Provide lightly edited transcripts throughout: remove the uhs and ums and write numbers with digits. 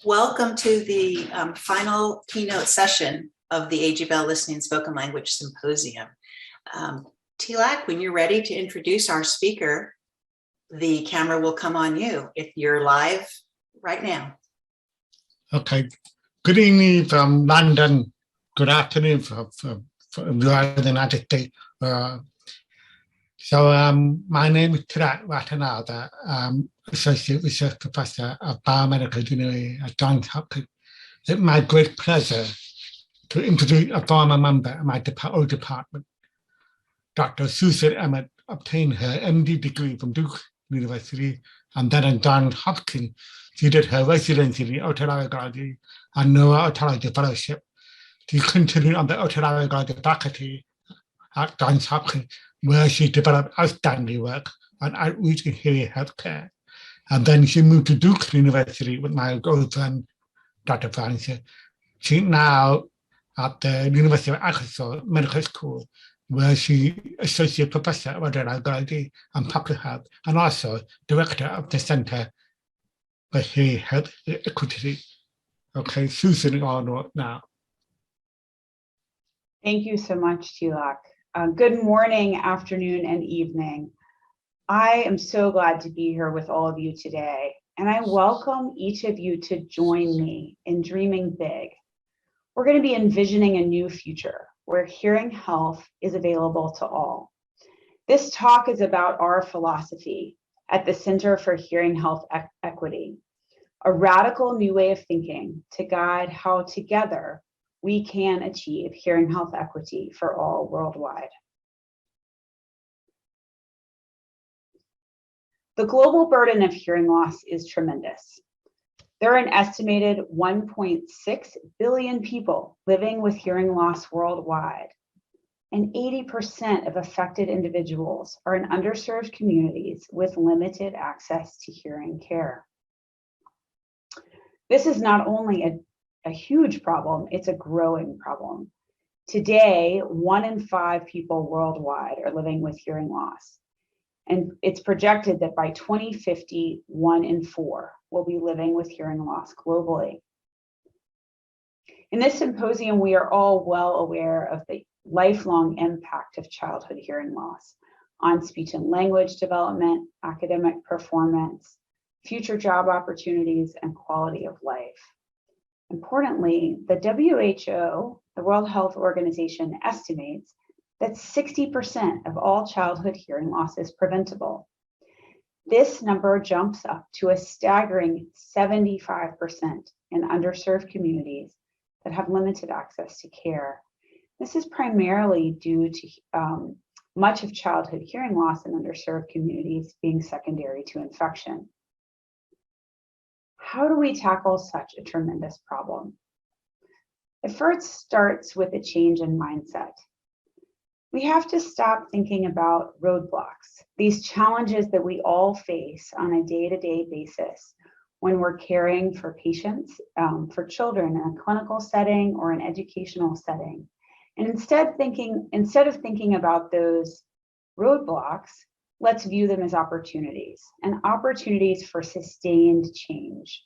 Welcome to the final keynote session of the AG Bell Listening and Spoken Language Symposium. Tilak, when you're ready to introduce our speaker, the camera will come on you if you're live right now. Okay. Good evening from London. Good afternoon from the United States. My name is Tilak Ratanada. Associate Research Professor of Biomedical Engineering at Johns Hopkins. It's my great pleasure to introduce a former member of my old department. Dr. Susan Emmett obtained her MD degree from Duke University, and then at Johns Hopkins, she did her residency in otolaryngology and neuro-otology fellowship. She continued on the otolaryngology faculty at Johns Hopkins, where she developed outstanding work on outreach in hearing healthcare. And then she moved to Duke University with my old friend, Dr. Francia. She's now at the University of Arkansas Medical School, where she associate professor of otolaryngology and public health, and also director of the Center for Hearing Health Equity. Okay, Susan, on now. Thank you so much, Tilak. Good morning, afternoon, and evening. I am so glad to be here with all of you today, and I welcome each of you to join me in dreaming big. We're going to be envisioning a new future where hearing health is available to all. This talk is about our philosophy at the Center for Hearing Health Equity, a radical new way of thinking to guide how together we can achieve hearing health equity for all worldwide. The global burden of hearing loss is tremendous. There are an estimated 1.6 billion people living with hearing loss worldwide, and 80% of affected individuals are in underserved communities with limited access to hearing care. This is not only a huge problem, it's a growing problem. Today, 1 in 5 people worldwide are living with hearing loss. And it's projected that by 2050, 1 in 4 will be living with hearing loss globally. In this symposium, we are all well aware of the lifelong impact of childhood hearing loss on speech and language development, academic performance, future job opportunities, and quality of life. Importantly, the WHO, the World Health Organization, estimates that 60% of all childhood hearing loss is preventable. This number jumps up to a staggering 75% in underserved communities that have limited access to care. This is primarily due to much of childhood hearing loss in underserved communities being secondary to infection. How do we tackle such a tremendous problem? It first starts with a change in mindset. We have to stop thinking about roadblocks, these challenges that we all face on a day-to-day basis when we're caring for patients, for children in a clinical setting or an educational setting. And instead of thinking about those roadblocks, let's view them as opportunities, and opportunities for sustained change.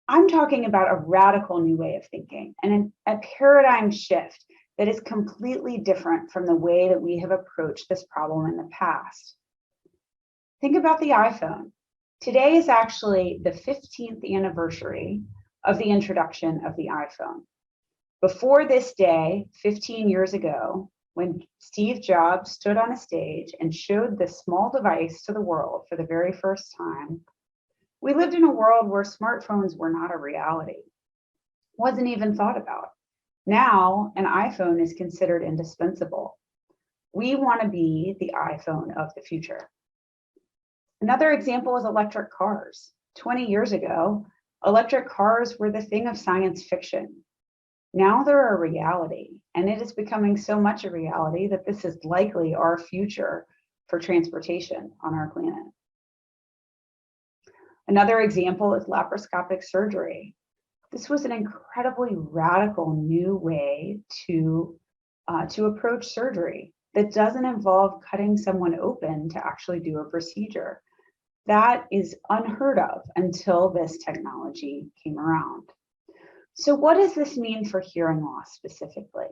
I'm talking about a radical new way of thinking and a paradigm shift that is completely different from the way that we have approached this problem in the past. Think about the iPhone. Today is actually the 15th anniversary of the introduction of the iPhone. Before this day, 15 years ago, when Steve Jobs stood on a stage and showed this small device to the world for the very first time, we lived in a world where smartphones were not a reality, wasn't even thought about. Now, an iPhone is considered indispensable. We want to be the iPhone of the future. Another example is electric cars. 20 years ago, electric cars were the thing of science fiction. Now they're a reality, and it is becoming so much a reality that this is likely our future for transportation on our planet. Another example is laparoscopic surgery. This was an incredibly radical new way to approach surgery that doesn't involve cutting someone open to actually do a procedure. That is unheard of until this technology came around. So what does this mean for hearing loss specifically?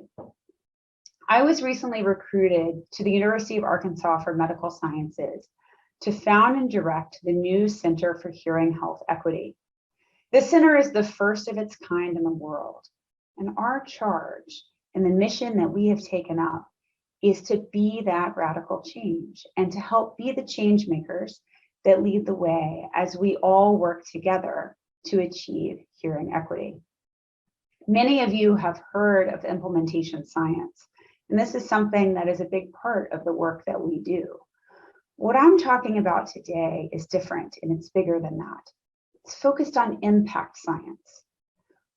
I was recently recruited to the University of Arkansas for Medical Sciences to found and direct the new Center for Hearing Health Equity. This center is the first of its kind in the world. And our charge and the mission that we have taken up is to be that radical change and to help be the change makers that lead the way as we all work together to achieve hearing equity. Many of you have heard of implementation science, and this is something that is a big part of the work that we do. What I'm talking about today is different, and it's bigger than that. It's focused on impact science.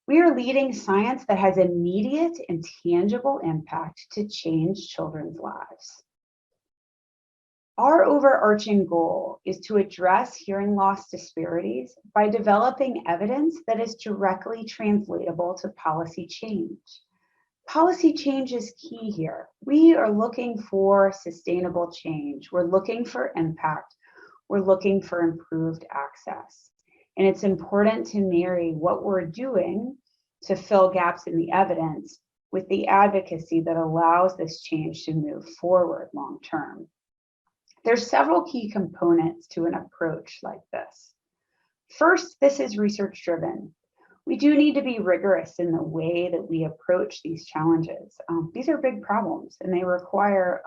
We are leading science that has immediate and tangible impact to change children's lives. Our overarching goal is to address hearing loss disparities by developing evidence that is directly translatable to policy change. Policy change is key here. We are looking for sustainable change. We're looking for impact. We're looking for improved access. And it's important to marry what we're doing to fill gaps in the evidence with the advocacy that allows this change to move forward long term. There's several key components to an approach like this. First, this is research driven. We do need to be rigorous in the way that we approach these challenges. These are big problems and they require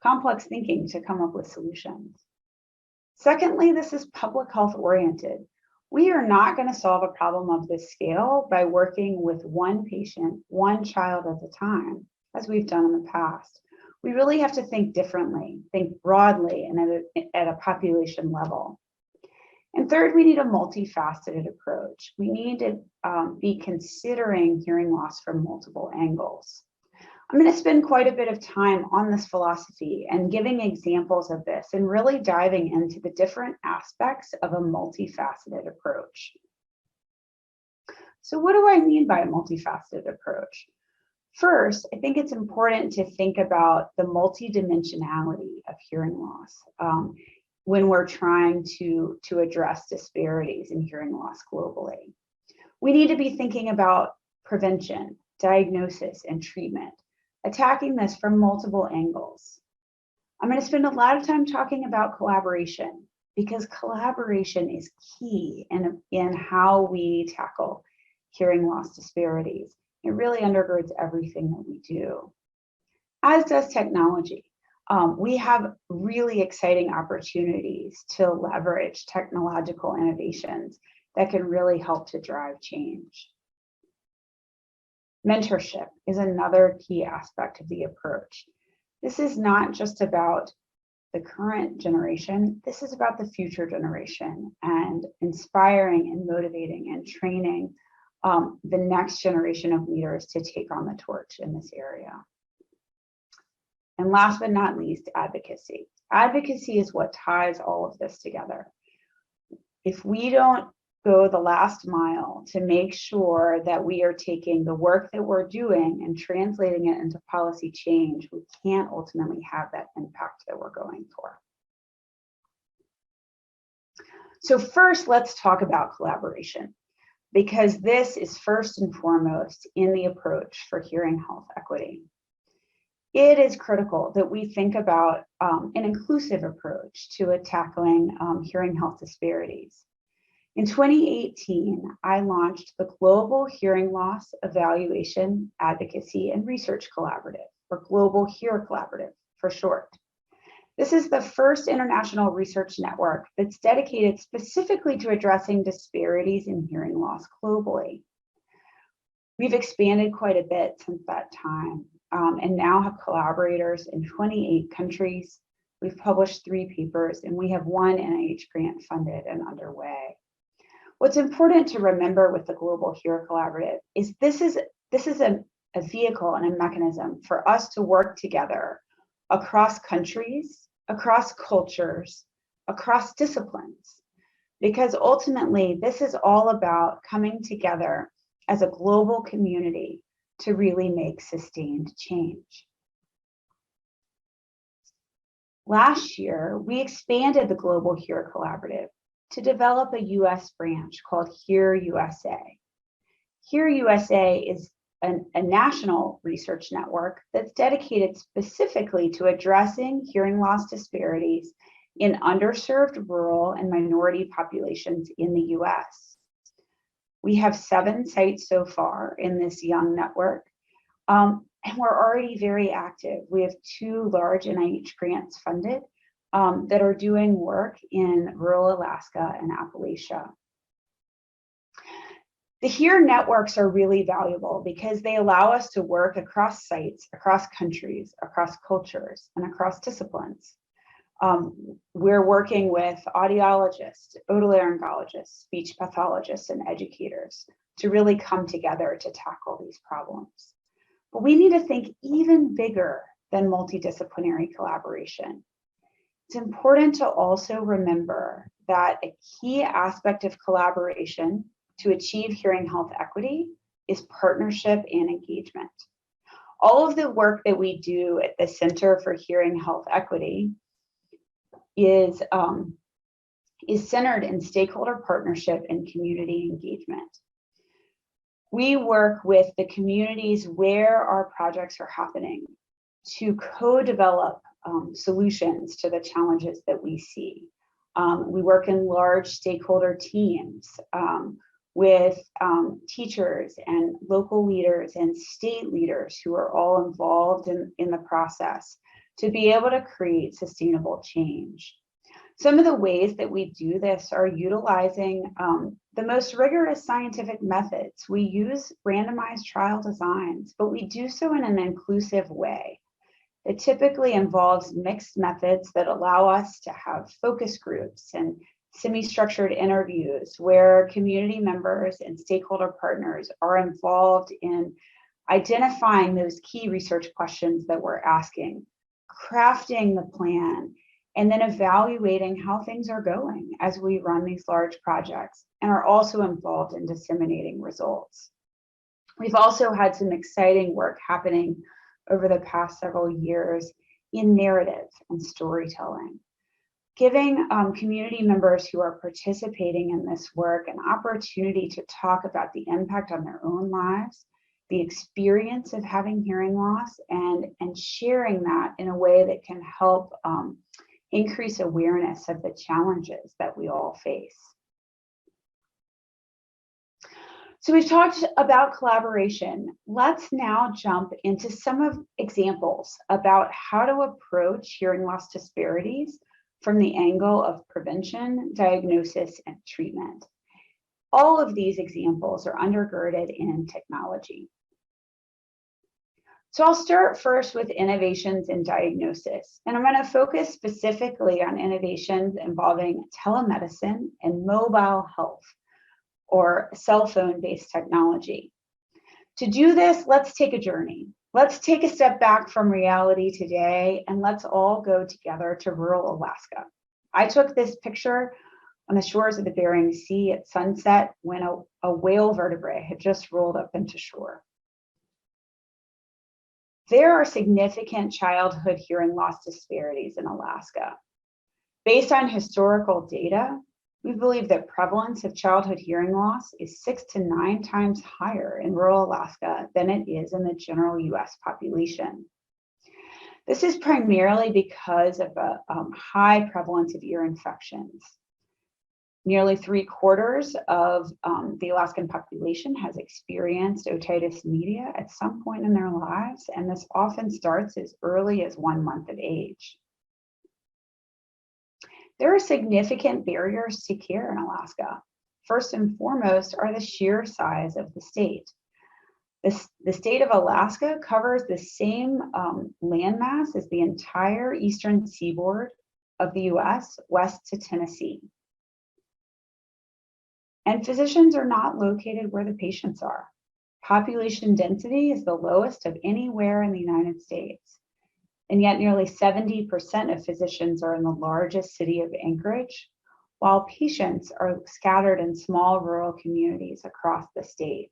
complex thinking to come up with solutions. Secondly, this is public health oriented. We are not going to solve a problem of this scale by working with one patient, one child at a time, as we've done in the past. We really have to think differently, think broadly and at a population level. And third, we need a multifaceted approach. We need to be considering hearing loss from multiple angles. I'm going to spend quite a bit of time on this philosophy and giving examples of this and really diving into the different aspects of a multifaceted approach. So what do I mean by a multifaceted approach? First, I think it's important to think about the multidimensionality of hearing loss when we're trying to address disparities in hearing loss globally. We need to be thinking about prevention, diagnosis, and treatment, attacking this from multiple angles. I'm going to spend a lot of time talking about collaboration because collaboration is key in how we tackle hearing loss disparities. It really undergirds everything that we do, as does technology. We have really exciting opportunities to leverage technological innovations that can really help to drive change. Mentorship is another key aspect of the approach. This is not just about the current generation, this is about the future generation and inspiring and motivating and training the next generation of leaders to take on the torch in this area. And last but not least, advocacy. Advocacy is what ties all of this together. If we don't go the last mile to make sure that we are taking the work that we're doing and translating it into policy change, we can't ultimately have that impact that we're going for. So first, let's talk about collaboration, because this is first and foremost in the approach for hearing health equity. It is critical that we think about an inclusive approach to tackling hearing health disparities. In 2018, I launched the Global Hearing Loss Evaluation, Advocacy, and Research Collaborative, or Global HEAR Collaborative for short. This is the first international research network that's dedicated specifically to addressing disparities in hearing loss globally. We've expanded quite a bit since that time and now have collaborators in 28 countries. We've published 3 papers and we have 1 NIH grant funded and underway. What's important to remember with the Global HEAR Collaborative is this is a vehicle and a mechanism for us to work together across countries, across cultures, across disciplines, because ultimately this is all about coming together as a global community to really make sustained change. Last year, we expanded the Global HEAR Collaborative to develop a US branch called HEAR USA. HEAR USA is a national research network that's dedicated specifically to addressing hearing loss disparities in underserved rural and minority populations in the US. We have 7 sites so far in this young network, and we're already very active. We have 2 large NIH grants funded that are doing work in rural Alaska and Appalachia. The HEAR networks are really valuable because they allow us to work across sites, across countries, across cultures, and across disciplines. We're working with audiologists, otolaryngologists, speech pathologists, and educators to really come together to tackle these problems. But we need to think even bigger than multidisciplinary collaboration. It's important to also remember that a key aspect of collaboration to achieve hearing health equity is partnership and engagement. All of the work that we do at the Center for Hearing Health Equity is centered in stakeholder partnership and community engagement. We work with the communities where our projects are happening to co-develop solutions to the challenges that we see. We work in large stakeholder teams with teachers and local leaders and state leaders who are all involved in the process to be able to create sustainable change. Some of the ways that we do this are utilizing the most rigorous scientific methods. We use randomized trial designs, but we do so in an inclusive way. It typically involves mixed methods that allow us to have focus groups and semi-structured interviews where community members and stakeholder partners are involved in identifying those key research questions that we're asking, crafting the plan, and then evaluating how things are going as we run these large projects, and are also involved in disseminating results. We've also had some exciting work happening over the past several years in narrative and storytelling, giving community members who are participating in this work an opportunity to talk about the impact on their own lives, the experience of having hearing loss, and sharing that in a way that can help increase awareness of the challenges that we all face. So we've talked about collaboration. Let's now jump into some of examples about how to approach hearing loss disparities from the angle of prevention, diagnosis, and treatment. All of these examples are undergirded in technology. So I'll start first with innovations in diagnosis, and I'm going to focus specifically on innovations involving telemedicine and mobile health, or cell phone-based technology. To do this, let's take a journey. Let's take a step back from reality today, and let's all go together to rural Alaska. I took this picture on the shores of the Bering Sea at sunset when a whale vertebrae had just rolled up into shore. There are significant childhood hearing loss disparities in Alaska. Based on historical data, we believe that prevalence of childhood hearing loss is 6 to 9 times higher in rural Alaska than it is in the general US population. This is primarily because of a high prevalence of ear infections. Nearly 3/4 of the Alaskan population has experienced otitis media at some point in their lives, and this often starts as early as 1 month of age. There are significant barriers to care in Alaska. First and foremost are the sheer size of the state. The state of Alaska covers the same landmass as the entire eastern seaboard of the US, west to Tennessee. And physicians are not located where the patients are. Population density is the lowest of anywhere in the United States. And yet nearly 70% of physicians are in the largest city of Anchorage, while patients are scattered in small rural communities across the state.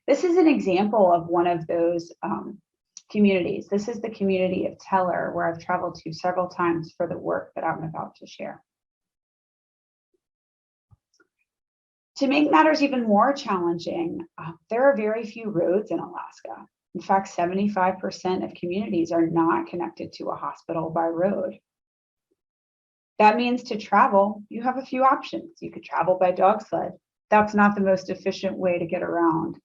This is an example of one of those communities. This is the community of Teller, where I've traveled to several times for the work that I'm about to share. To make matters even more challenging, there are very few roads in Alaska. In fact, 75% of communities are not connected to a hospital by road. That means to travel, you have a few options. You could travel by dog sled. That's not the most efficient way to get around.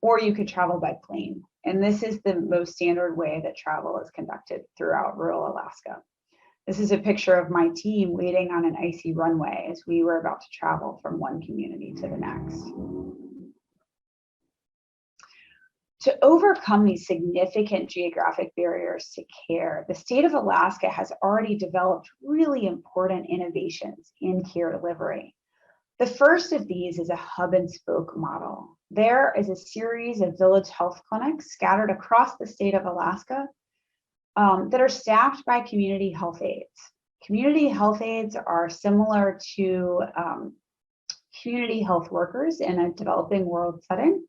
Or you could travel by plane. And this is the most standard way that travel is conducted throughout rural Alaska. This is a picture of my team waiting on an icy runway as we were about to travel from one community to the next. To overcome these significant geographic barriers to care, the state of Alaska has already developed really important innovations in care delivery. The first of these is a hub and spoke model. There is a series of village health clinics scattered across the state of Alaska that are staffed by community health aides. Community health aides are similar to community health workers in a developing world setting,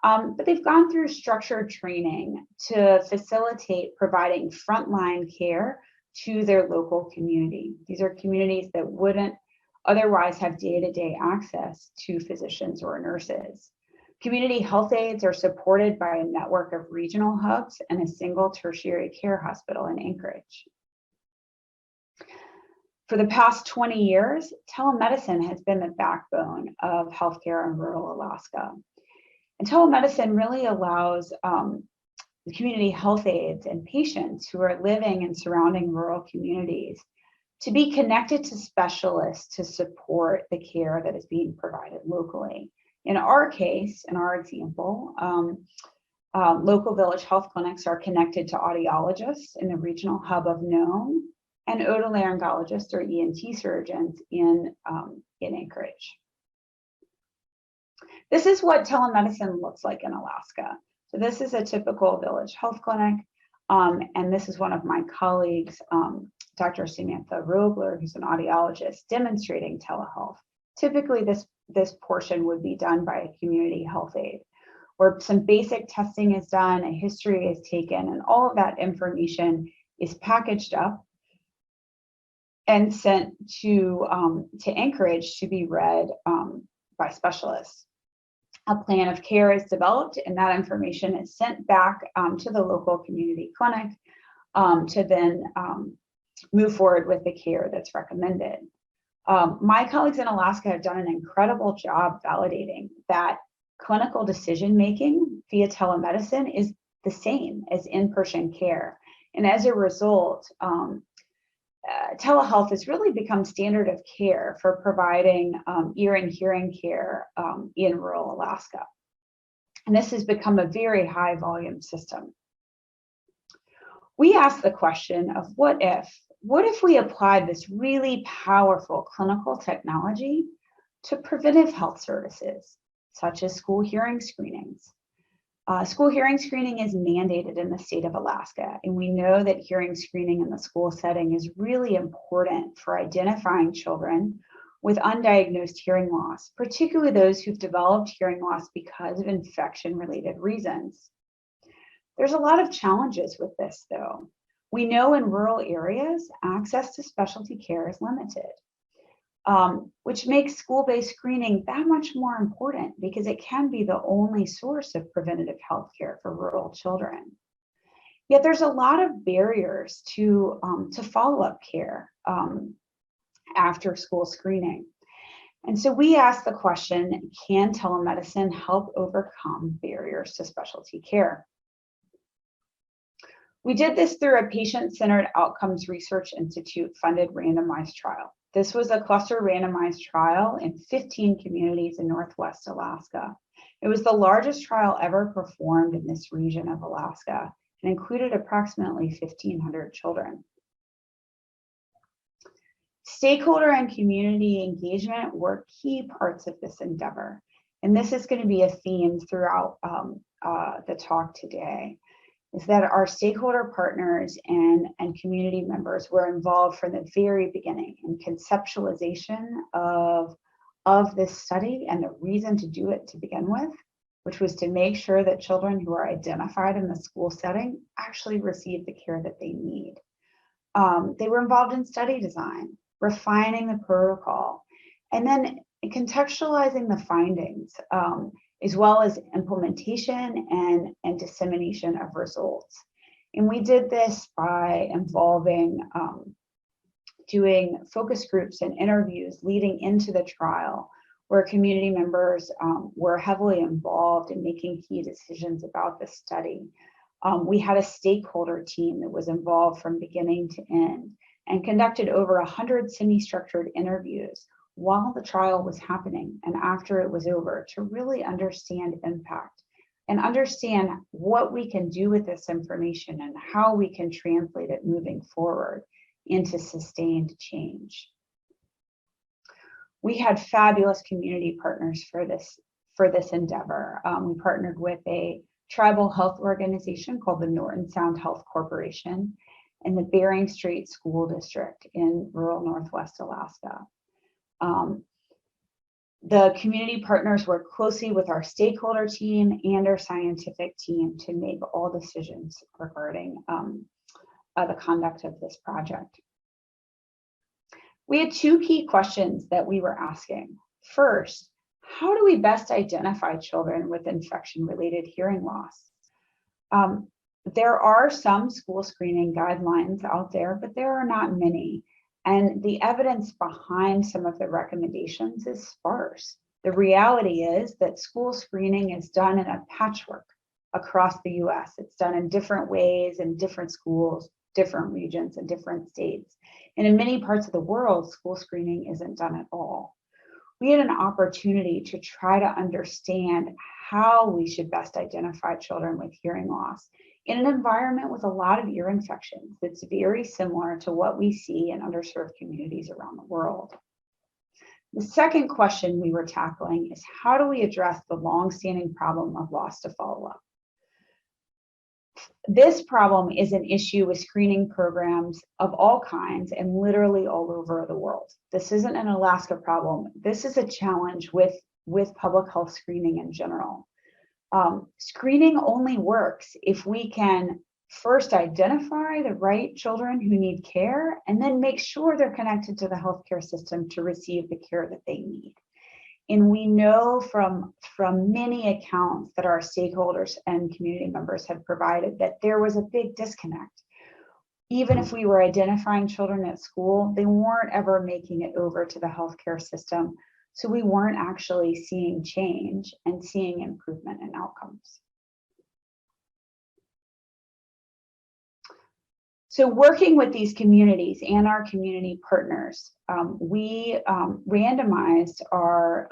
but they've gone through structured training to facilitate providing frontline care to their local community. These are communities that wouldn't otherwise have day-to-day access to physicians or nurses. Community health aides are supported by a network of regional hubs and a single tertiary care hospital in Anchorage. For the past 20 years, telemedicine has been the backbone of healthcare in rural Alaska. And telemedicine really allows community health aides and patients who are living in surrounding rural communities to be connected to specialists to support the care that is being provided locally. In our case, in our example, local village health clinics are connected to audiologists in the regional hub of Nome and otolaryngologists or ENT surgeons in Anchorage. This is what telemedicine looks like in Alaska. So this is a typical village health clinic, and this is one of my colleagues, Dr. Samantha Rogler, who's an audiologist, demonstrating telehealth. Typically, this portion would be done by a community health aide, where some basic testing is done, a history is taken, and all of that information is packaged up and sent to Anchorage to be read by specialists. A plan of care is developed, and that information is sent back to the local community clinic to then move forward with the care that's recommended. My colleagues in Alaska have done an incredible job validating that clinical decision-making via telemedicine is the same as in-person care. And as a result, telehealth has really become standard of care for providing ear and hearing care in rural Alaska. And this has become a very high volume system. We asked the question of what if we applied this really powerful clinical technology to preventive health services, such as school hearing screenings. School hearing screening is mandated in the state of Alaska, and we know that hearing screening in the school setting is really important for identifying children with undiagnosed hearing loss, particularly those who've developed hearing loss because of infection-related reasons. There's a lot of challenges with this, though. We know in rural areas, access to specialty care is limited, which makes school-based screening that much more important because it can be the only source of preventative health care for rural children. Yet there's a lot of barriers to follow-up care after school screening. And so we asked the question, can telemedicine help overcome barriers to specialty care? We did this through a patient-centered outcomes research institute funded randomized trial. This was a cluster randomized trial in 15 communities in Northwest Alaska. It was the largest trial ever performed in this region of Alaska and included approximately 1,500 children. Stakeholder and community engagement were key parts of this endeavor. And this is going to be a theme throughout the talk today, is that our stakeholder partners and community members were involved from the very beginning in conceptualization of this study and the reason to do it to begin with which was to make sure that children who are identified in the school setting actually receive the care that they need. They were involved in study design, refining the protocol, and then contextualizing the findings, as well as implementation and dissemination of results. And we did this by involving doing focus groups and interviews leading into the trial, where community members were heavily involved in making key decisions about the study. We had a stakeholder team that was involved from beginning to end and conducted over 100 semi-structured interviews while the trial was happening and after it was over, to really understand impact and understand what we can do with this information and how we can translate it moving forward into sustained change. We had fabulous community partners for this endeavor. We partnered with a tribal health organization called the Norton Sound Health Corporation and the Bering Strait School District in rural Northwest Alaska. The community partners work closely with our stakeholder team and our scientific team to make all decisions regarding the conduct of this project. We had two key questions that we were asking. First, how do we best identify children with infection-related hearing loss? There are some school screening guidelines out there, but there are not many. And the evidence behind some of the recommendations is sparse. The reality is that school screening is done in a patchwork across the US. It's done in different ways in different schools, different regions, and different states. And in many parts of the world, school screening isn't done at all. We had an opportunity to try to understand how we should best identify children with hearing loss in an environment with a lot of ear infections that's very similar to what we see in underserved communities around the world. The second question we were tackling is, how do we address the longstanding problem of loss to follow-up? This problem is an issue with screening programs of all kinds and literally all over the world. This isn't an Alaska problem. This is a challenge with public health screening in general. Screening only works if we can first identify the right children who need care and then make sure they're connected to the healthcare system to receive the care that they need. And we know from many accounts that our stakeholders and community members have provided that there was a big disconnect. Even if we were identifying children at school, they weren't ever making it over to the healthcare system. So we weren't actually seeing change and seeing improvement in outcomes. So working with these communities and our community partners, we randomized our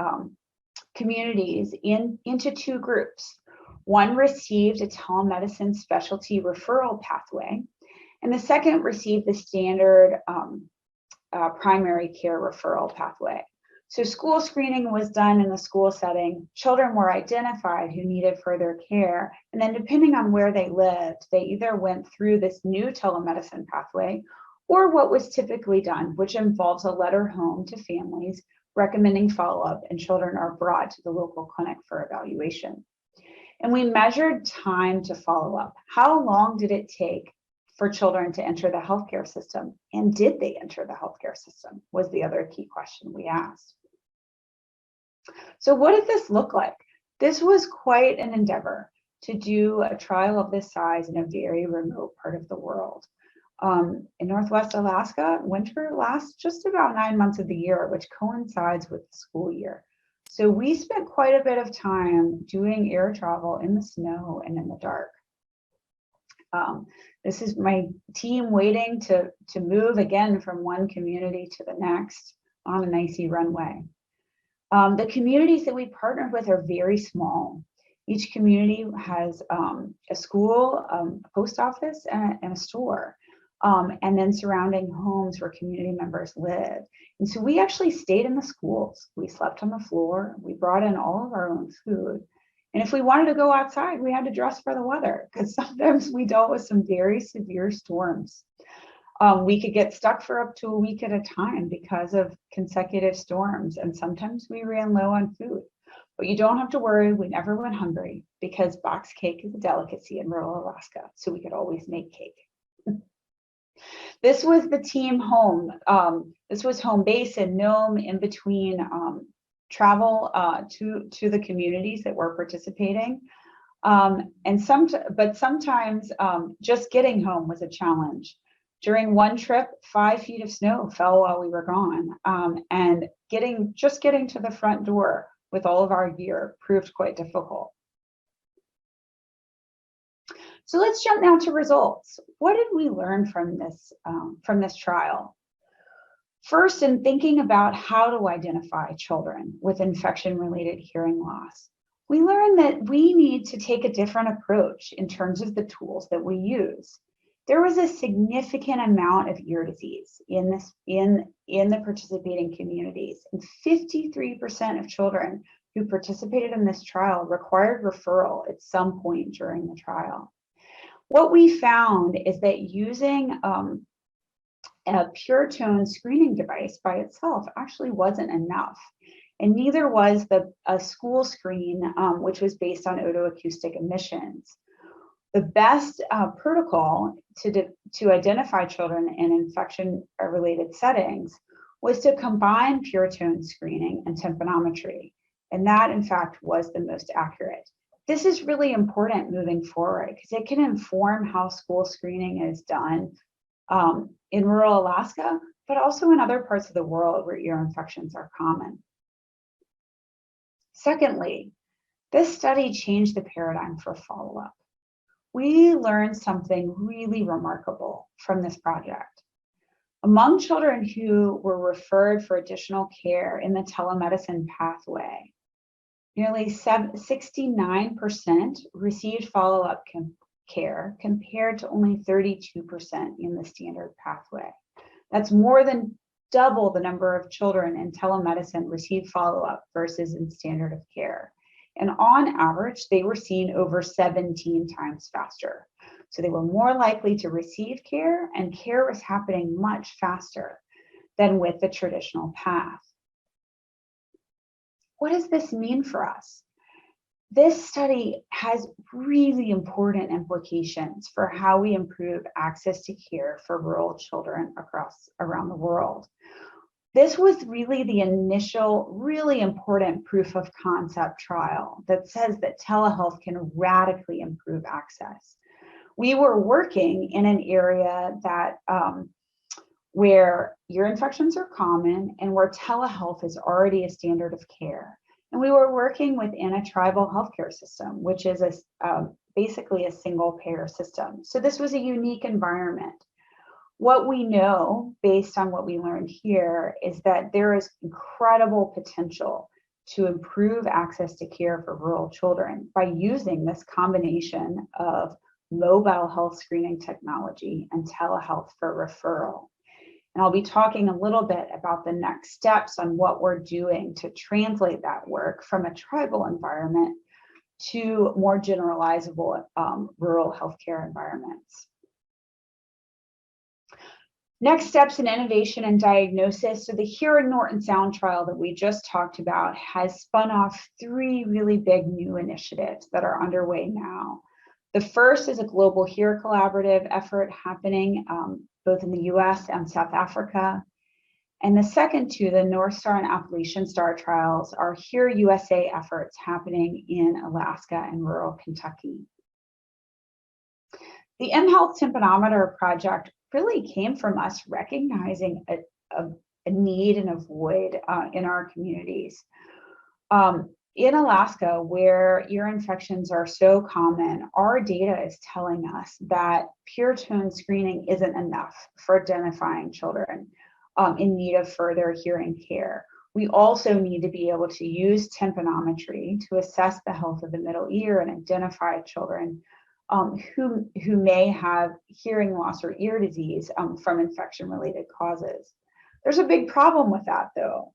communities into two groups. One received a telemedicine specialty referral pathway, and the second received the standard primary care referral pathway. So school screening was done in the school setting. Children were identified who needed further care. And then depending on where they lived, they either went through this new telemedicine pathway or what was typically done, which involves a letter home to families recommending follow-up, and children are brought to the local clinic for evaluation. And we measured time to follow up. How long did it take for children to enter the healthcare system? And did they enter the healthcare system was the other key question we asked. So what did this look like? This was quite an endeavor to do a trial of this size in a very remote part of the world. In Northwest Alaska, winter lasts just about 9 months of the year, which coincides with the school year. So we spent quite a bit of time doing air travel in the snow and in the dark. This is my team waiting to move again from one community to the next on an icy runway. The communities that we partnered with are very small. Each community has a school, a post office, and a store, and then surrounding homes where community members live. And so we actually stayed in the schools. We slept on the floor. We brought in all of our own food. And if we wanted to go outside, we had to dress for the weather, because sometimes we dealt with some very severe storms. We could get stuck for up to a week at a time because of consecutive storms, and sometimes we ran low on food. But you don't have to worry, we never went hungry because box cake is a delicacy in rural Alaska, so we could always make cake. This was the team home. This was home base in Nome in between travel to the communities that were participating. But sometimes just getting home was a challenge. During one trip, 5 feet of snow fell while we were gone, and just getting to the front door with all of our gear proved quite difficult. So let's jump now to results. What did we learn from this trial? First, in thinking about how to identify children with infection-related hearing loss, we learned that we need to take a different approach in terms of the tools that we use. There was a significant amount of ear disease in the participating communities, and 53% of children who participated in this trial required referral at some point during the trial. What we found is that using a pure tone screening device by itself actually wasn't enough, and neither was a school screen, which was based on otoacoustic emissions. The best protocol to identify children in infection-related settings was to combine pure tone screening and tympanometry, and that, in fact, was the most accurate. This is really important moving forward because it can inform how school screening is done in rural Alaska, but also in other parts of the world where ear infections are common. Secondly, this study changed the paradigm for follow-up. We learned something really remarkable from this project. Among children who were referred for additional care in the telemedicine pathway, nearly 69% received follow-up care compared to only 32% in the standard pathway. That's more than double the number of children in telemedicine received follow-up versus in standard of care. And on average, they were seen over 17 times faster. So they were more likely to receive care, and care was happening much faster than with the traditional path. What does this mean for us? This study has really important implications for how we improve access to care for rural children around the world. This was really the initial, really important proof of concept trial that says that telehealth can radically improve access. We were working in an area that where ear infections are common and where telehealth is already a standard of care. And we were working within a tribal healthcare system, which is basically a single payer system. So this was a unique environment. What we know, based on what we learned here, is that there is incredible potential to improve access to care for rural children by using this combination of mobile health screening technology and telehealth for referral. And I'll be talking a little bit about the next steps on what we're doing to translate that work from a tribal environment to more generalizable rural healthcare environments. Next steps in innovation and diagnosis. So the Hear and Norton Sound trial that we just talked about has spun off 3 really big new initiatives that are underway now. The first is a global Hear collaborative effort happening both in the US and South Africa. And the second 2, the North Star and Appalachian Star trials, are Hear USA efforts happening in Alaska and rural Kentucky. The mHealth Tympanometer project really came from us recognizing a need and a void in our communities. In Alaska, where ear infections are so common, our data is telling us that pure tone screening isn't enough for identifying children in need of further hearing care. We also need to be able to use tympanometry to assess the health of the middle ear and identify children who may have hearing loss or ear disease from infection-related causes. There's a big problem with that, though.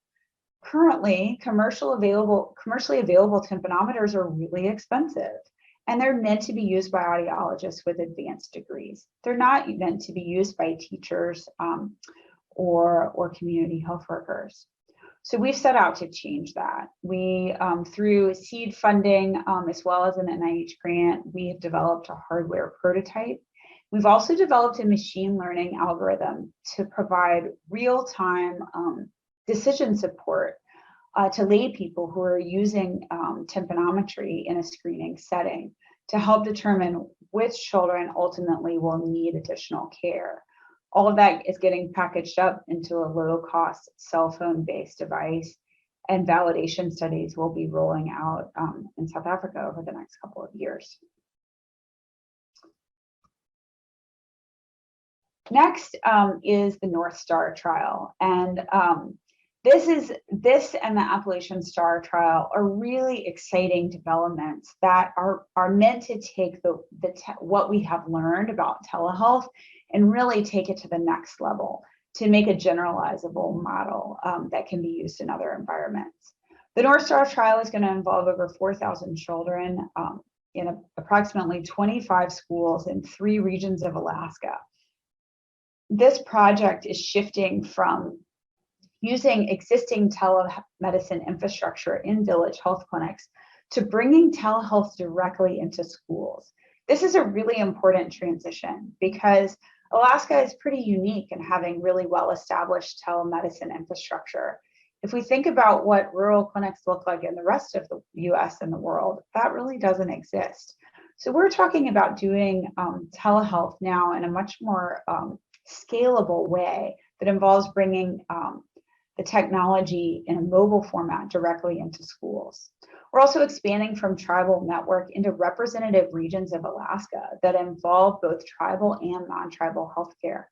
Currently, commercially available tympanometers are really expensive, and they're meant to be used by audiologists with advanced degrees. They're not meant to be used by teachers or community health workers. So we've set out to change that. We, through seed funding, as well as an NIH grant, we have developed a hardware prototype. We've also developed a machine learning algorithm to provide real-time decision support to lay people who are using tympanometry in a screening setting to help determine which children ultimately will need additional care. All of that is getting packaged up into a low-cost cell phone-based device, and validation studies will be rolling out in South Africa over the next couple of years. Next is the North Star trial, and this and the Appalachian Star trial are really exciting developments that are meant to take what we have learned about telehealth and really take it to the next level to make a generalizable model that can be used in other environments. The North Star trial is going to involve over 4,000 children in approximately 25 schools in 3 regions of Alaska. This project is shifting from using existing telemedicine infrastructure in village health clinics to bringing telehealth directly into schools. This is a really important transition because Alaska is pretty unique in having really well-established telemedicine infrastructure. If we think about what rural clinics look like in the rest of the US and the world, that really doesn't exist. So we're talking about doing telehealth now in a much more scalable way that involves bringing the technology in a mobile format directly into schools. We're also expanding from tribal network into representative regions of Alaska that involve both tribal and non-tribal healthcare.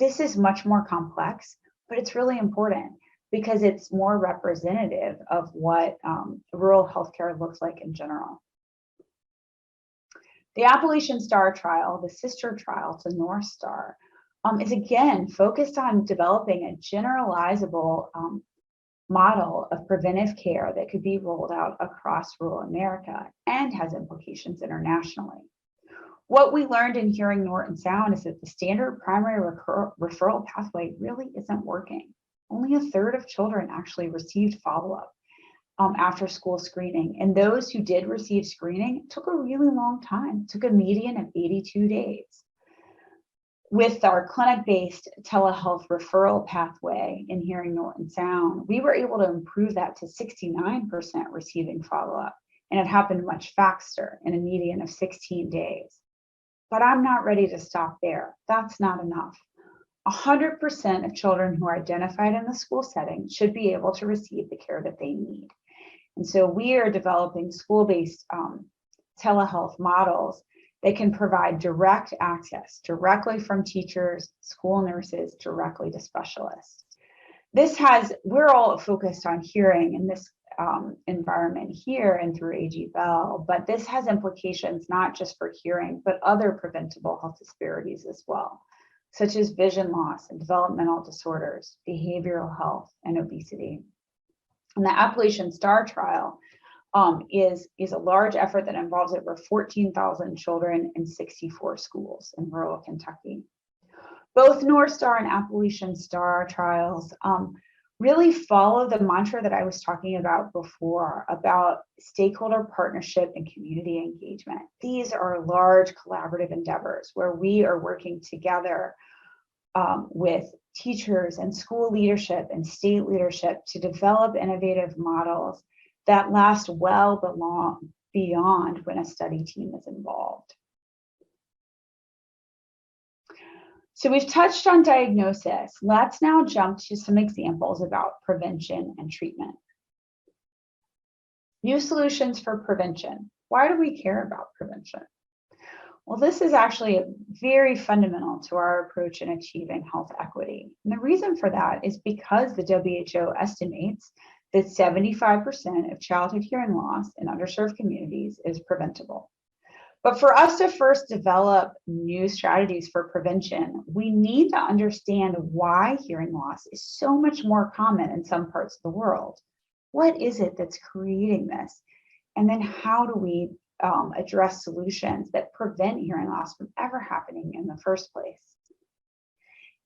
This is much more complex, but it's really important because it's more representative of what rural healthcare looks like in general. The Appalachian Star trial, the sister trial to North Star, is again focused on developing a generalizable model of preventive care that could be rolled out across rural America and has implications internationally. What we learned in Hearing Norton Sound is that the standard primary referral pathway really isn't working. Only 1/3 of children actually received follow-up after school screening. And those who did receive screening, it took a really long time. It took a median of 82 days. With our clinic-based telehealth referral pathway in Hearing Norton Sound, we were able to improve that to 69% receiving follow-up, and it happened much faster in a median of 16 days. But I'm not ready to stop there. That's not enough. 100% of children who are identified in the school setting should be able to receive the care that they need. And so we are developing school-based telehealth models that can provide direct access directly from teachers, school nurses, directly to specialists. We're all focused on hearing in this environment here and through AG Bell, but this has implications not just for hearing, but other preventable health disparities as well, such as vision loss and developmental disorders, behavioral health, and obesity. And the Appalachian Star trial is a large effort that involves over 14,000 children in 64 schools in rural Kentucky. Both North Star and Appalachian Star trials really follow the mantra that I was talking about before about stakeholder partnership and community engagement. These are large collaborative endeavors where we are working together with teachers and school leadership and state leadership to develop innovative models that last well beyond when a study team is involved. So we've touched on diagnosis. Let's now jump to some examples about prevention and treatment. New solutions for prevention. Why do we care about prevention? Well, this is actually very fundamental to our approach in achieving health equity. And the reason for that is because the WHO estimates that 75% of childhood hearing loss in underserved communities is preventable. But for us to first develop new strategies for prevention, we need to understand why hearing loss is so much more common in some parts of the world. What is it that's creating this? And then how do we address solutions that prevent hearing loss from ever happening in the first place?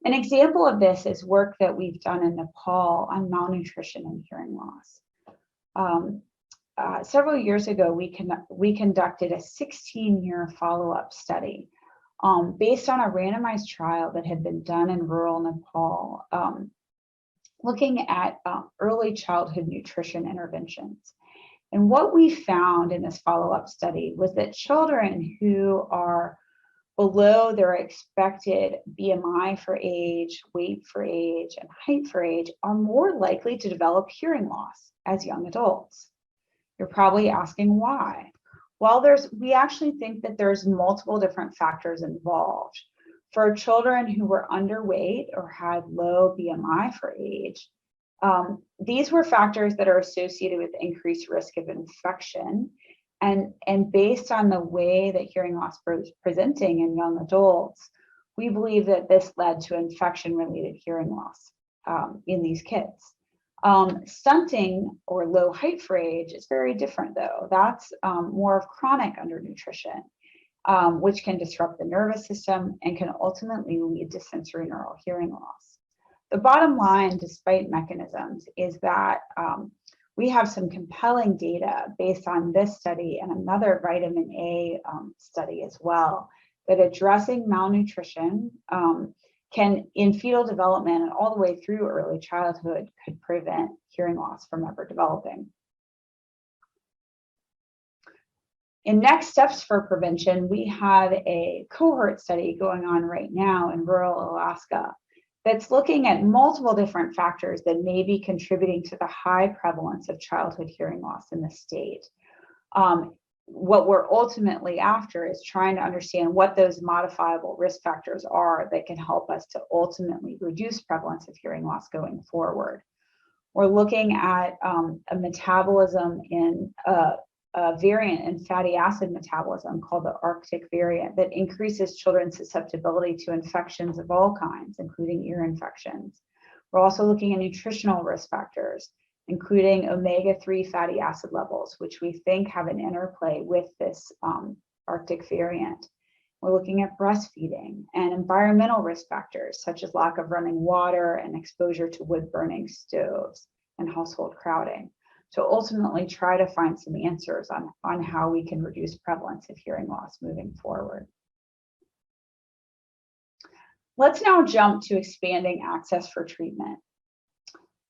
An example of this is work that we've done in Nepal on malnutrition and hearing loss. Several years ago, we conducted a 16-year follow-up study based on a randomized trial that had been done in rural Nepal, looking at early childhood nutrition interventions. And what we found in this follow-up study was that children who are below their expected BMI for age, weight for age, and height for age are more likely to develop hearing loss as young adults. You're probably asking why. Well, we actually think that there's multiple different factors involved. For children who were underweight or had low BMI for age, these were factors that are associated with increased risk of infection. And based on the way that hearing loss was presenting in young adults, we believe that this led to infection-related hearing loss in these kids. Stunting or low height for age is very different though. That's more of chronic undernutrition, which can disrupt the nervous system and can ultimately lead to sensorineural hearing loss. The bottom line, despite mechanisms, is that we have some compelling data based on this study and another vitamin A study as well, that addressing malnutrition can, in fetal development and all the way through early childhood, could prevent hearing loss from ever developing. In next steps for prevention, we have a cohort study going on right now in rural Alaska that's looking at multiple different factors that may be contributing to the high prevalence of childhood hearing loss in the state. What we're ultimately after is trying to understand what those modifiable risk factors are that can help us to ultimately reduce prevalence of hearing loss going forward. We're looking at a metabolism in a variant in fatty acid metabolism called the Arctic variant that increases children's susceptibility to infections of all kinds, including ear infections. We're also looking at nutritional risk factors, including omega-3 fatty acid levels, which we think have an interplay with this Arctic variant. We're looking at breastfeeding and environmental risk factors, such as lack of running water and exposure to wood-burning stoves and household crowding, to ultimately try to find some answers on how we can reduce prevalence of hearing loss moving forward. Let's now jump to expanding access for treatment.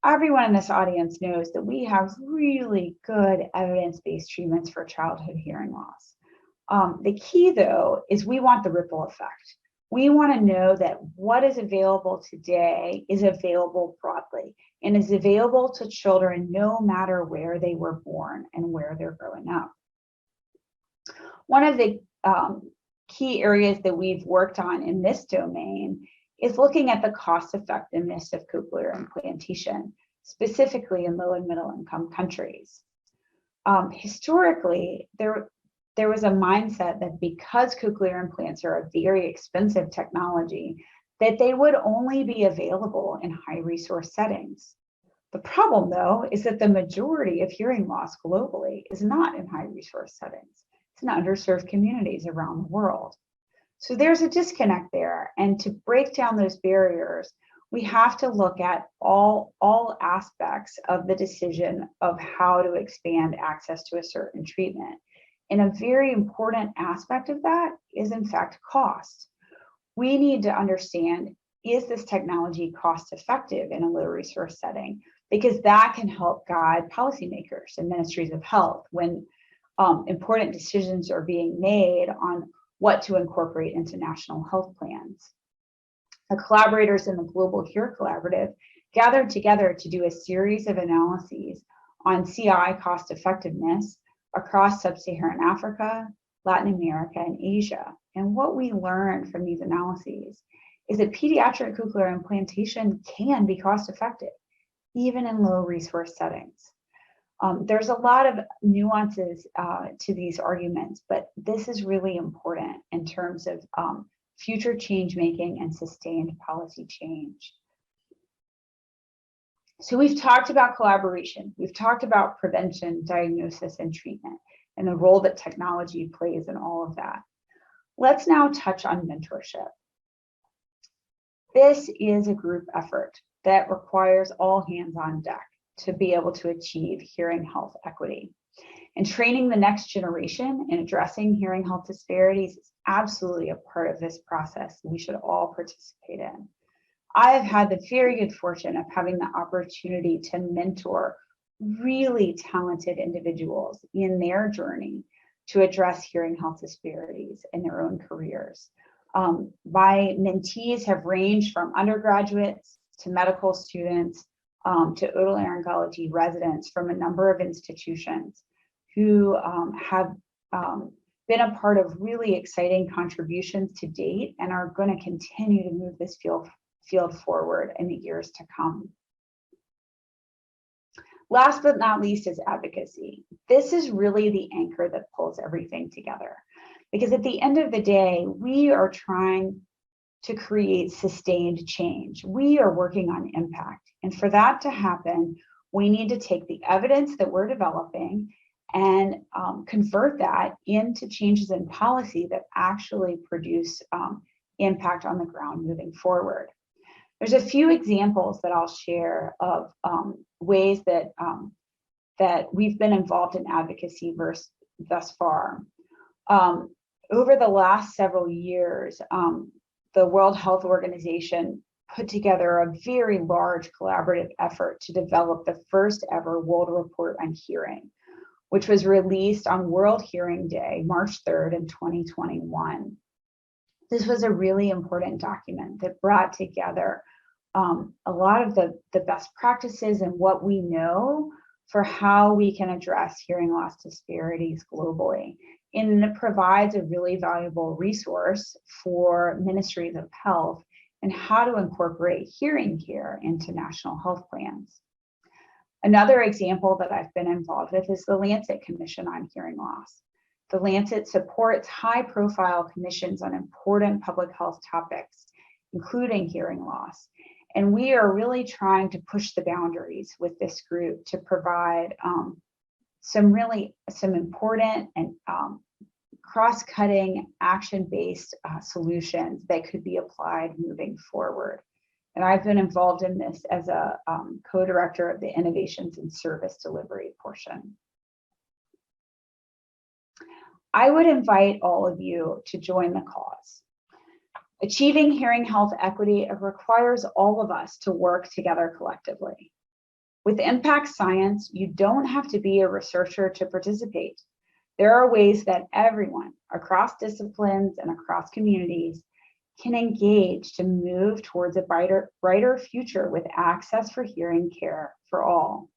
Everyone in this audience knows that we have really good evidence-based treatments for childhood hearing loss. The key, though, is we want the ripple effect. We want to know that what is available today is available broadly and is available to children no matter where they were born and where they're growing up. One of the key areas that we've worked on in this domain is looking at the cost effectiveness of cochlear implantation, specifically in low and middle income countries. Historically, there was a mindset that because cochlear implants are a very expensive technology, that they would only be available in high resource settings. The problem, though, is that the majority of hearing loss globally is not in high resource settings. It's in underserved communities around the world. So there's a disconnect there. And to break down those barriers, we have to look at all aspects of the decision of how to expand access to a certain treatment. And a very important aspect of that is, in fact, cost. We need to understand, is this technology cost effective in a low resource setting? Because that can help guide policymakers and ministries of health when important decisions are being made on what to incorporate into national health plans. The collaborators in the Global Hear Collaborative gathered together to do a series of analyses on CI cost effectiveness across sub-Saharan Africa, Latin America, and Asia. And what we learned from these analyses is that pediatric cochlear implantation can be cost effective, even in low resource settings. There's a lot of nuances to these arguments, but this is really important in terms of future change making and sustained policy change. So we've talked about collaboration, we've talked about prevention, diagnosis, and treatment, and the role that technology plays in all of that. Let's now touch on mentorship. This is a group effort that requires all hands on deck to be able to achieve hearing health equity. And training the next generation in addressing hearing health disparities is absolutely a part of this process we should all participate in. I've had the very good fortune of having the opportunity to mentor really talented individuals in their journey to address hearing health disparities in their own careers. My mentees have ranged from undergraduates to medical students to otolaryngology residents from a number of institutions who have been a part of really exciting contributions to date and are going to continue to move this field forward in the years to come. Last but not least is advocacy. This is really the anchor that pulls everything together, because at the end of the day, we are trying to create sustained change. We are working on impact. And for that to happen, we need to take the evidence that we're developing and convert that into changes in policy that actually produce impact on the ground moving forward. There's a few examples that I'll share of ways that that we've been involved in advocacy thus far. Over the last several years, the World Health Organization put together a very large collaborative effort to develop the first ever World Report on Hearing, which was released on World Hearing Day, March 3rd in 2021. This was a really important document that brought together a lot of the best practices and what we know for how we can address hearing loss disparities globally. And it provides a really valuable resource for ministries of health and how to incorporate hearing care into national health plans. Another example that I've been involved with is the Lancet Commission on Hearing Loss. The Lancet supports high-profile commissions on important public health topics, including hearing loss. And we are really trying to push the boundaries with this group to provide some important and cross-cutting, action-based solutions that could be applied moving forward. And I've been involved in this as a co-director of the Innovations and Service Delivery portion. I would invite all of you to join the cause. Achieving hearing health equity requires all of us to work together collectively. With impact science, you don't have to be a researcher to participate. There are ways that everyone across disciplines and across communities can engage to move towards a brighter future with access for hearing care for all.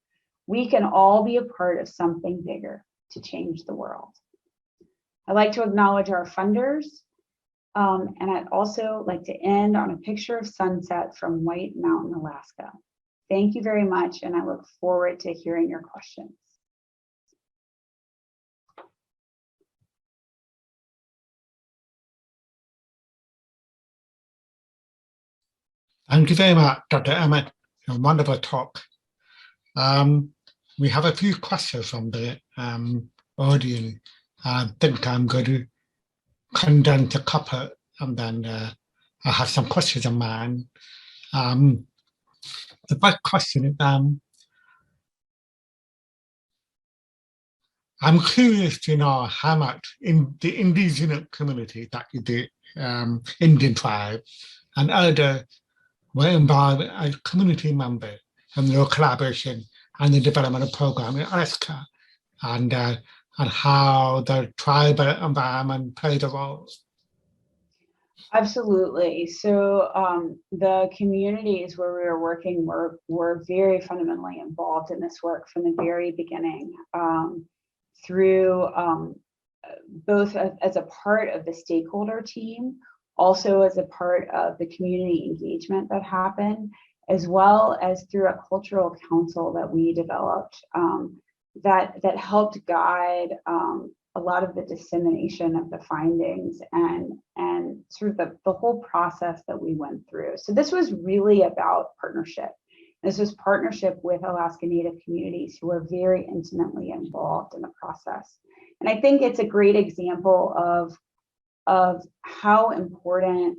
We can all be a part of something bigger to change the world. I'd like to acknowledge our funders, and I'd also like to end on a picture of sunset from White Mountain, Alaska. Thank you very much, and I look forward to hearing your questions. Thank you very much, Dr. Emmett. A wonderful talk. We have a few questions from the audience. I think I'm going to condense a couple, and then I have some questions in mind. The first question is, I'm curious to know how much in the indigenous community that you did, Indian tribe and other were involved as community members in your collaboration and the development program in Alaska, and how the tribal environment played a role. Absolutely. So the communities where we were working were very fundamentally involved in this work from the very beginning, through both as a part of the stakeholder team, also as a part of the community engagement that happened, as well as through a cultural council that we developed that helped guide a lot of the dissemination of the findings and sort of the whole process that we went through. So this was really about partnership. This was partnership with Alaska Native communities who were very intimately involved in the process. And I think it's a great example of how important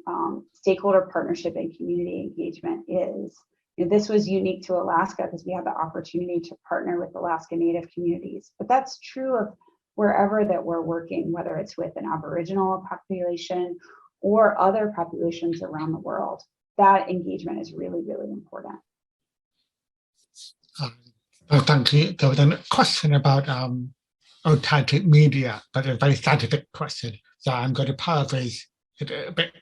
stakeholder partnership and community engagement is. This was unique to Alaska because we had the opportunity to partner with Alaska Native communities, but that's true of wherever that we're working, whether it's with an Aboriginal population or other populations around the world. That engagement is really, really important. Thank you. There was a question about alternative media, but a very scientific question. So I'm going to paraphrase it a bit.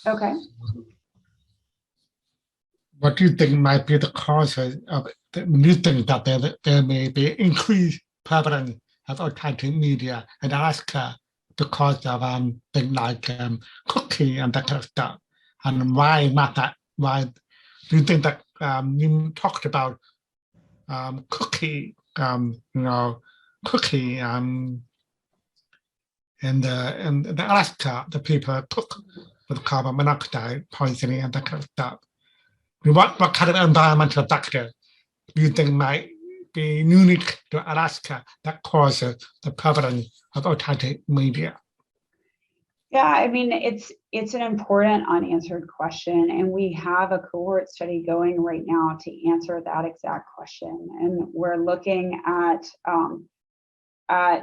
Okay. What do you think might be the causes of it? Do you think that there may be increased prevalence of alternative media in Alaska because of things like cooking and that kind of stuff? And why not that? Why do you think that you talked about cookie, cookie in the Alaska, the people cook with carbon monoxide poisoning and that kind of stuff. What kind of environmental factor do you think might be unique to Alaska that causes the prevalence of alternative media? Yeah, I mean, it's an important unanswered question, and we have a cohort study going right now to answer that exact question. And we're looking at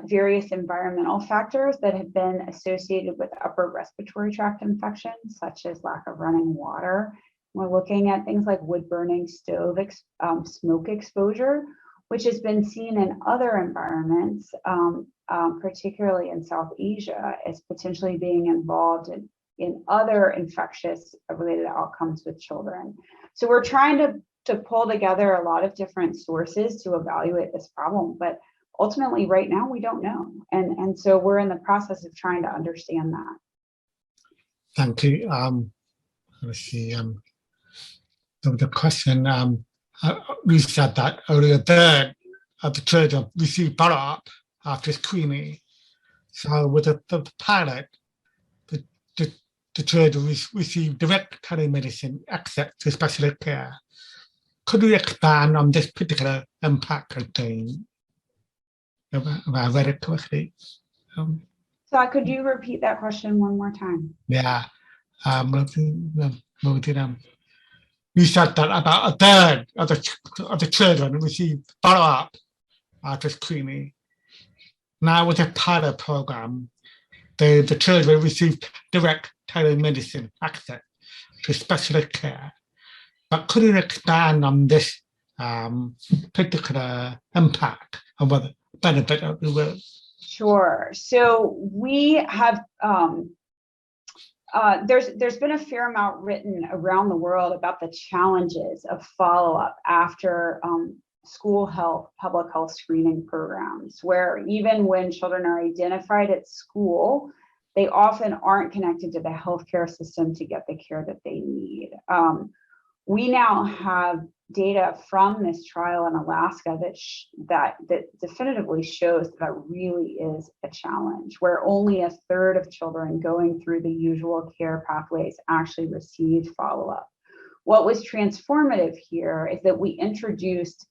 various environmental factors that have been associated with upper respiratory tract infections, such as lack of running water. We're looking at things like wood burning, stove smoke exposure, which has been seen in other environments, particularly in South Asia, as potentially being involved in other infectious related outcomes with children. So we're trying to pull together a lot of different sources to evaluate this problem, but ultimately right now we don't know. And so we're in the process of trying to understand that. Thank you. Let's see. So the question, we said that only a third of the children receive follow-up after screening. So with the pilot, the children receive direct telemedicine access to specialist care. Could you expand on this particular impact thing? If I read it correctly. So could you repeat that question one more time? Yeah. You said that about a third of the children receive follow-up after screening. Now with the pilot program, the children receive direct telemedicine access to specialist care. But could you expand on this particular impact of what benefit of the world? Sure. So we have there's been a fair amount written around the world about the challenges of follow-up after school health, public health screening programs, where even when children are identified at school, they often aren't connected to the healthcare system to get the care that they need. We now have data from this trial in Alaska that definitively shows that really is a challenge, where only a third of children going through the usual care pathways actually received follow-up. What was transformative here is that we introduced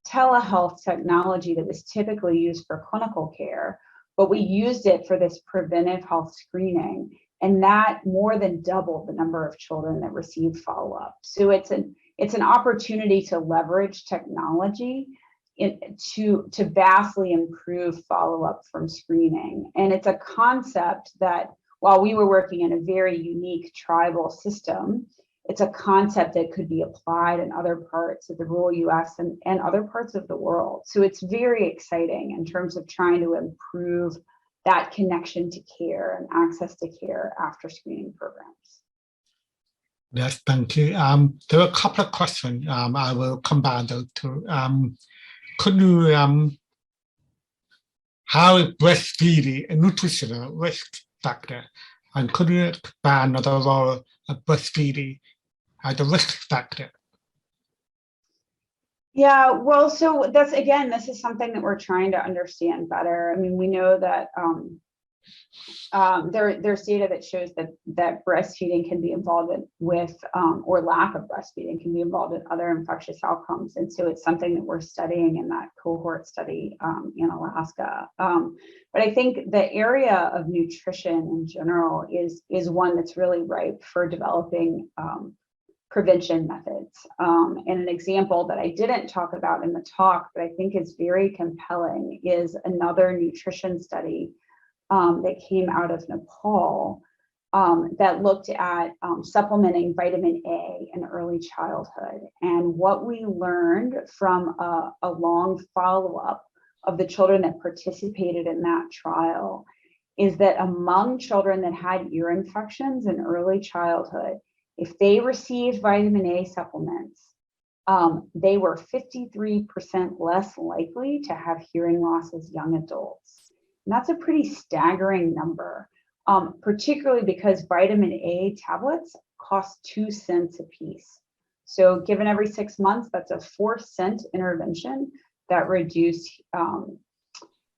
telehealth technology that was typically used for clinical care, but we used it for this preventive health screening, and that more than doubled the number of children that received follow-up. So it's an opportunity to leverage technology to vastly improve follow-up from screening. And it's a concept that, while we were working in a very unique tribal system, it's a concept that could be applied in other parts of the rural US and other parts of the world. So it's very exciting in terms of trying to improve that connection to care and access to care after screening programs. Yes, thank you. There are a couple of questions. I will combine those two. Could you, how is breastfeeding a nutritional risk factor? And could you expand on the role of breastfeeding as a risk factor? Yeah, well, so this is something that we're trying to understand better. I mean, we know that There's data that shows that breastfeeding can be involved with, or lack of breastfeeding can be involved in other infectious outcomes. And so it's something that we're studying in that cohort study in Alaska. But I think the area of nutrition in general is one that's really ripe for developing prevention methods. And an example that I didn't talk about in the talk, but I think is very compelling, is another nutrition study that came out of Nepal that looked at supplementing vitamin A in early childhood. And what we learned from a long follow-up of the children that participated in that trial is that among children that had ear infections in early childhood, if they received vitamin A supplements, they were 53% less likely to have hearing loss as young adults. And that's a pretty staggering number, particularly because vitamin A tablets cost 2 cents a piece. So given every 6 months, that's a 4-cent intervention that reduced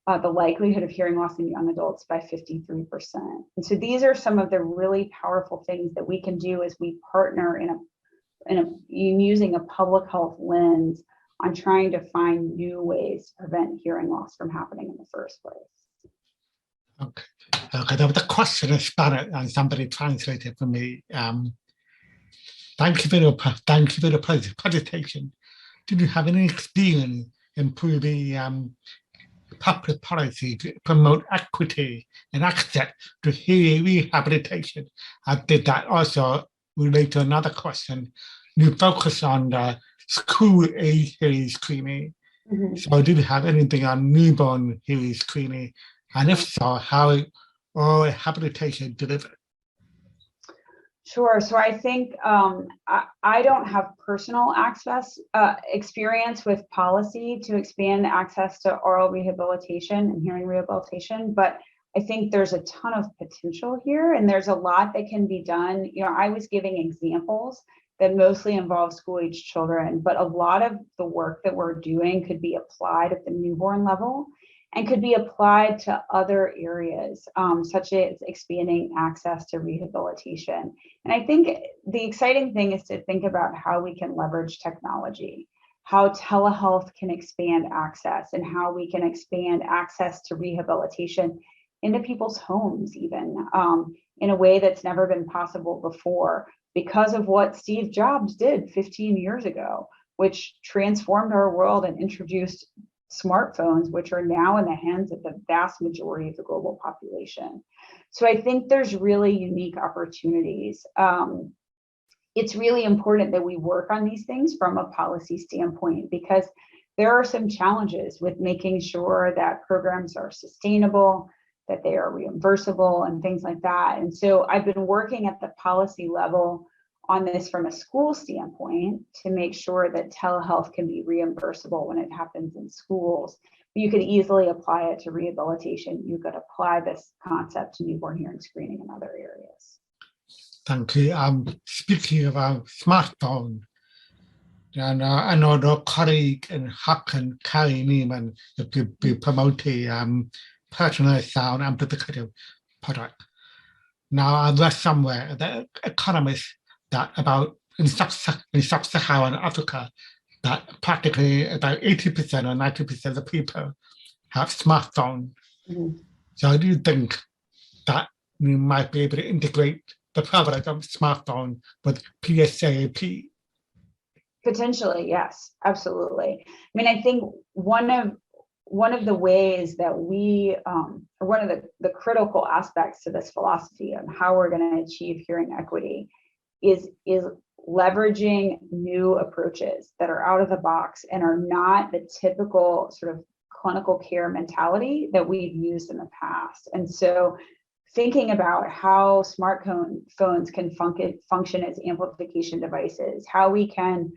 the likelihood of hearing loss in young adults by 53%. And so these are some of the really powerful things that we can do as we partner in using a public health lens on trying to find new ways to prevent hearing loss from happening in the first place. Okay. There was a question in Spanish and somebody translated for me. Thank you for the presentation. Did you have any experience improving public policy to promote equity and access to hearing rehabilitation? Did that also relate to another question? You focus on the school-age hearing screening. Mm-hmm. So did you have anything on newborn hearing screening? And if so, how oral rehabilitation delivered? Sure. So I think I don't have personal experience with policy to expand access to oral rehabilitation and hearing rehabilitation, but I think there's a ton of potential here, and there's a lot that can be done. You know, I was giving examples that mostly involve school-age children, but a lot of the work that we're doing could be applied at the newborn level and could be applied to other areas, such as expanding access to rehabilitation. And I think the exciting thing is to think about how we can leverage technology, how telehealth can expand access, and how we can expand access to rehabilitation into people's homes even, in a way that's never been possible before because of what Steve Jobs did 15 years ago, which transformed our world and introduced smartphones, which are now in the hands of the vast majority of the global population. So I think there's really unique opportunities. It's really important that we work on these things from a policy standpoint, because there are some challenges with making sure that programs are sustainable, that they are reimbursable and things like that. And so I've been working at the policy level on this from a school standpoint to make sure that telehealth can be reimbursable when it happens in schools. You could easily apply it to rehabilitation. You could apply this concept to newborn hearing screening in other areas. Thank you. Speaking about smartphone, and I know the colleague in Huck and Carrie Neiman will be promoting personalized sound amplificative product. Now I read somewhere that economists that about in sub-Saharan Africa, that practically about 80% or 90% of the people have smartphones. Mm-hmm. So do you think that we might be able to integrate the prevalence of smartphone with PSAP? Potentially, yes, absolutely. I mean, I think one of the ways that we, or one of the critical aspects to this philosophy on how we're going to achieve hearing equity is leveraging new approaches that are out of the box and are not the typical sort of clinical care mentality that we've used in the past. And so thinking about how smartphones can function as amplification devices, how we can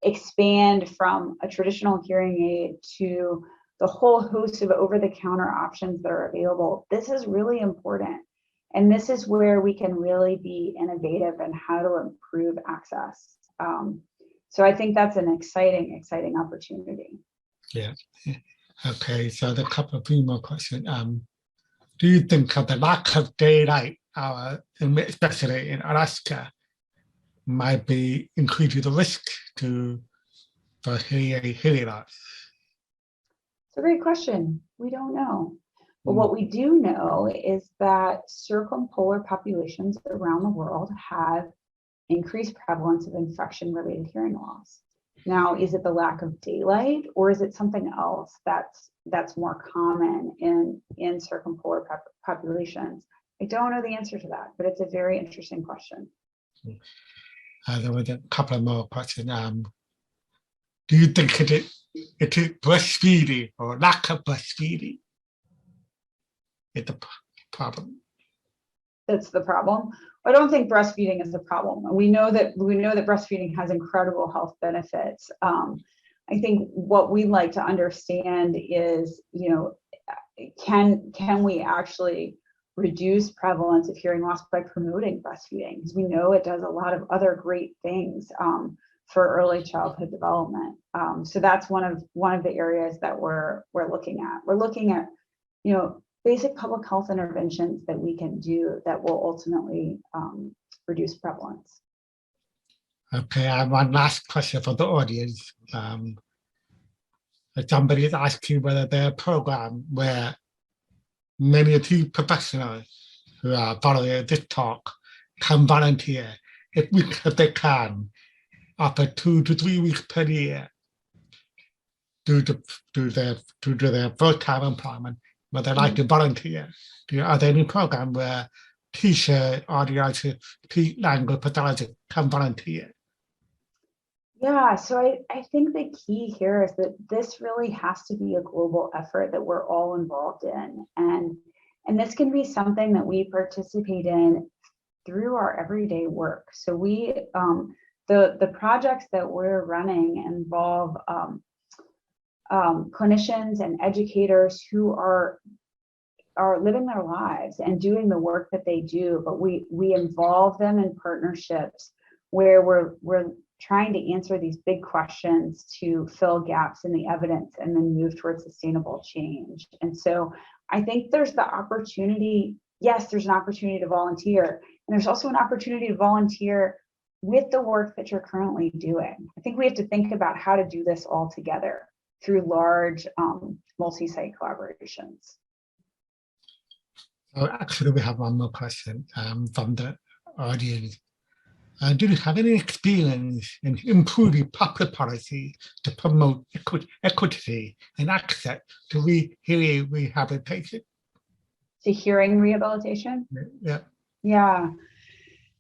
expand from a traditional hearing aid to the whole host of over-the-counter options that are available. This is really important. And this is where we can really be innovative in how to improve access. So I think that's an exciting opportunity. Yeah. Okay. So a couple of few more questions. do you think of the lack of daylight hour, especially in Alaska, might be increasing the risk for hearing loss? It's a great question. We don't know. But what we do know is that circumpolar populations around the world have increased prevalence of infection-related hearing loss. Now, is it the lack of daylight, or is it something else that's more common in circumpolar populations? I don't know the answer to that, but it's a very interesting question. There was a couple of more questions. Do you think it is breastfeeding or lack of breastfeeding is the problem? That's the problem. I don't think breastfeeding is the problem. We know that breastfeeding has incredible health benefits. I think what we'd like to understand is, can we actually reduce prevalence of hearing loss by promoting breastfeeding? Because we know it does a lot of other great things for early childhood development. So that's one of the areas that we're looking at. We're looking at, basic public health interventions that we can do that will ultimately reduce prevalence. Okay, I have one last question for the audience. Somebody is asking whether there are programs where many of the professionals who are following this talk can volunteer if they can, after 2 to 3 weeks per year, due to their full-time employment, but they like to volunteer. Are there any programs where teachers or the speech language pathologists can volunteer? Yeah, so I think the key here is that this really has to be a global effort that we're all involved in. And this can be something that we participate in through our everyday work. So the projects that we're running involve clinicians and educators who are living their lives and doing the work that they do, but we involve them in partnerships where we're trying to answer these big questions to fill gaps in the evidence and then move towards sustainable change. And so I think there's the opportunity, yes, there's an opportunity to volunteer, and there's also an opportunity to volunteer with the work that you're currently doing. I think we have to think about how to do this all together through large multi-site collaborations. So actually, we have one more question from the audience. Do you have any experience in improving public policy to promote equity and access to hearing rehabilitation? To hearing rehabilitation? Yeah.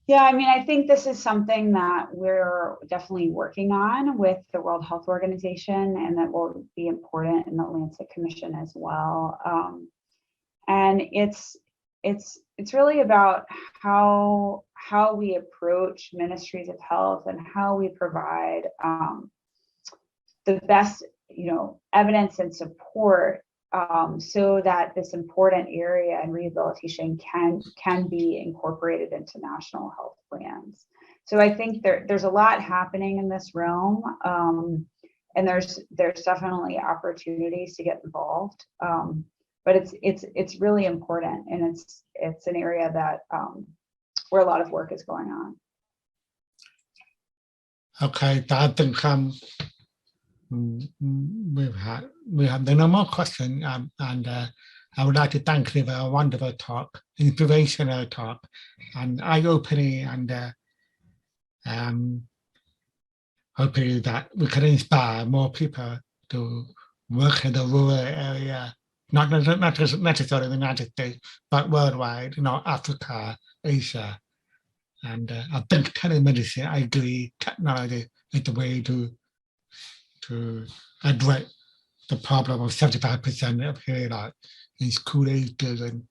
Yeah, I mean, I think this is something that we're definitely working on with the World Health Organization, and that will be important in the Lancet Commission as well. And it's really about how we approach ministries of health and how we provide the best, evidence and support so that this important area in rehabilitation can be incorporated into national health plans. So I think there's a lot happening in this realm, and there's definitely opportunities to get involved. But it's really important, and it's an area that where a lot of work is going on. Okay, I think we have no more questions, and I would like to thank you for a wonderful talk, inspirational talk, and eye-opening, and hopefully that we can inspire more people to work in the rural area. Not just necessarily in the United States, but worldwide, Africa, Asia. And I think telemedicine, I agree, technology is the way to address the problem of 75% of hearing loss in school-age children.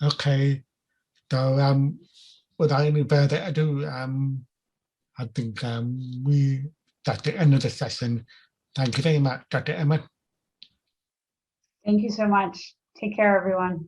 Okay, so without any further ado, I think that's the end of the session. Thank you very much, Dr. Emmett. Thank you so much. Take care, everyone.